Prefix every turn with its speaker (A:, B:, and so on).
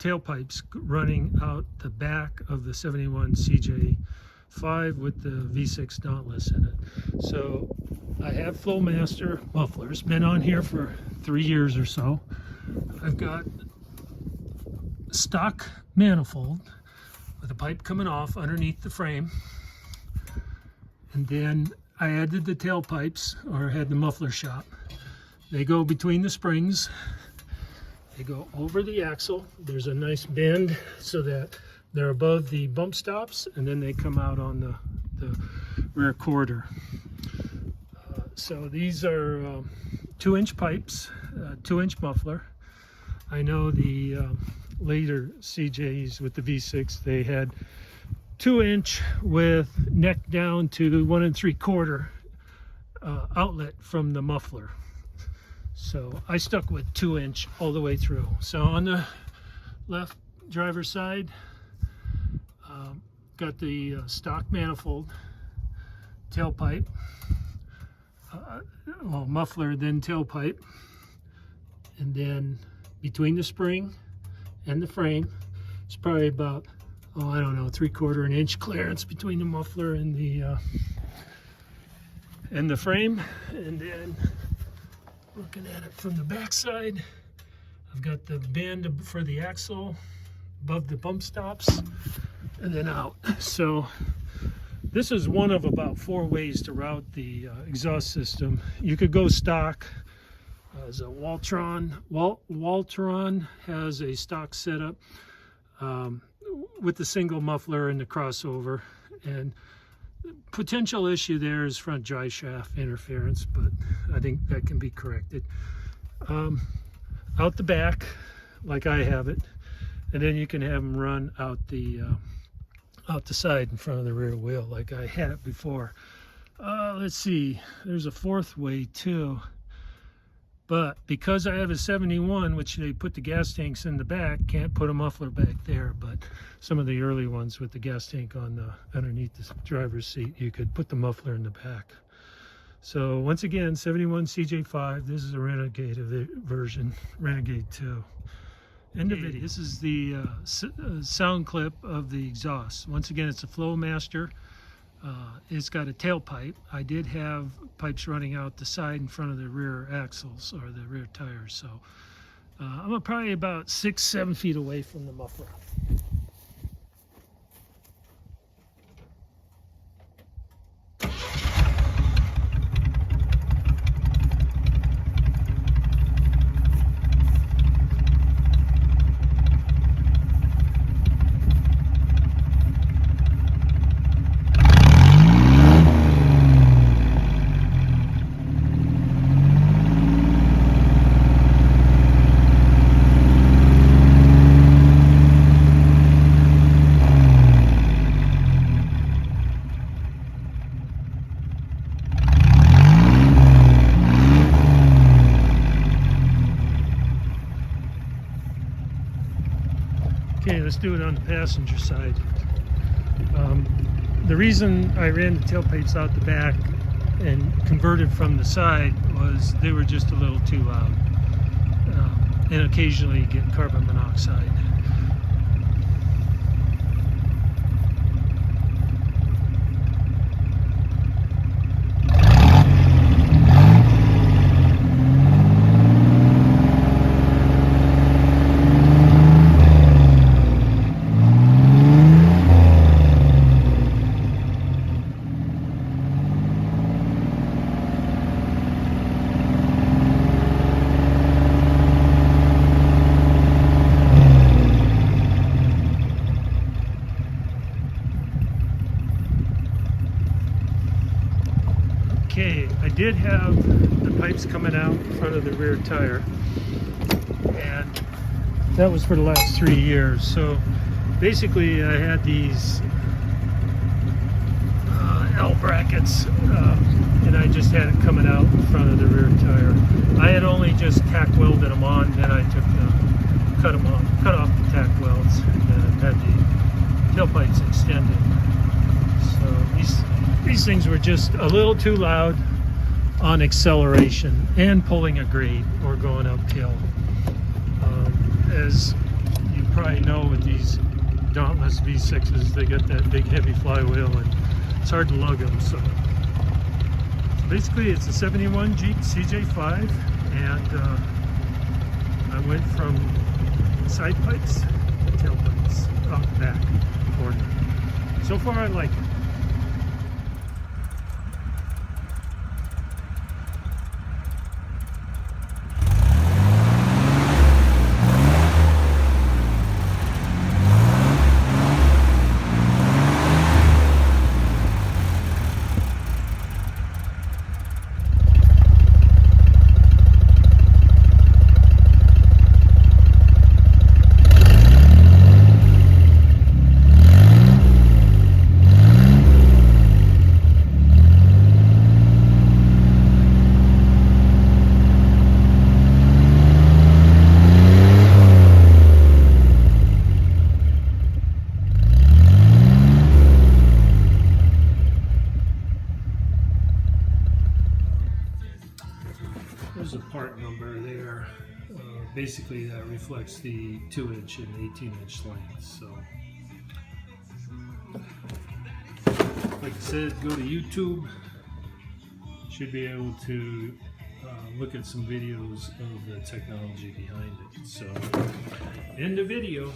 A: tailpipes running out the back of the 71 CJ5 with the V6 Dauntless in it. So I have Flowmaster mufflers, been on here for 3 years or so. I've got stock manifold with a pipe coming off underneath the frame, and then I added the tailpipes, or had the muffler shop. They go between the springs, they go over the axle. There's a nice bend so that they're above the bump stops, and then they come out on the rear quarter. So these are 2-inch pipes, 2-inch muffler. I know the later CJs with the V6, they had 2-inch with neck down to 1 3/4 outlet from the muffler. So I stuck with 2-inch all the way through. So on the left driver's side, got the stock manifold, tailpipe, well, muffler, then tailpipe, and then between the spring and the frame, it's probably about, oh, I don't know, 3/4 inch clearance between the muffler and the frame. And then looking at it from the back side, I've got the bend for the axle above the bump stops and then out. So this is one of about 4 ways to route the exhaust system. You could go stock. As a Waltron has a stock setup with the single muffler and the crossover, and potential issue there is front drive shaft interference, but I think that can be corrected. Out the back, like I have it, and then you can have them run out the side in front of the rear wheel like I had it before. Let's see, there's a 4th way too. But because I have a 71, which they put the gas tanks in the back, can't put a muffler back there. But some of the early ones with the gas tank on underneath the driver's seat, you could put the muffler in the back. So once again, 71 CJ5. This is a Renegade version, Renegade 2. End of video. This is the sound clip of the exhaust. Once again, it's a Flowmaster. It's got a tailpipe. I did have pipes running out the side in front of the rear axles or the rear tires. So I'm probably about 6-7 feet away from the muffler. Okay, let's do it on the passenger side. The reason I ran the tailpipes out the back and converted from the side was they were just a little too loud, and occasionally you get carbon monoxide. Okay, I did have the pipes coming out in front of the rear tire, and that was for the last 3 years. So basically I had these L brackets, and I just had it coming out in front of the rear tire. I had only just tack welded them on, then I took cut off the tack welds, and had the tailpipes extended. So these things were just a little too loud on acceleration and pulling a grade or going uphill. As you probably know with these Dauntless V6s, they got that big heavy flywheel and it's hard to lug them. So basically it's a 71 Jeep CJ5, and I went from side pipes to tailpipes, up, back, corner. So far I like it. There's a part number there. Basically that reflects the 2-inch and 18-inch lengths. So, like I said, go to YouTube. Should be able to look at some videos of the technology behind it. So, end the video.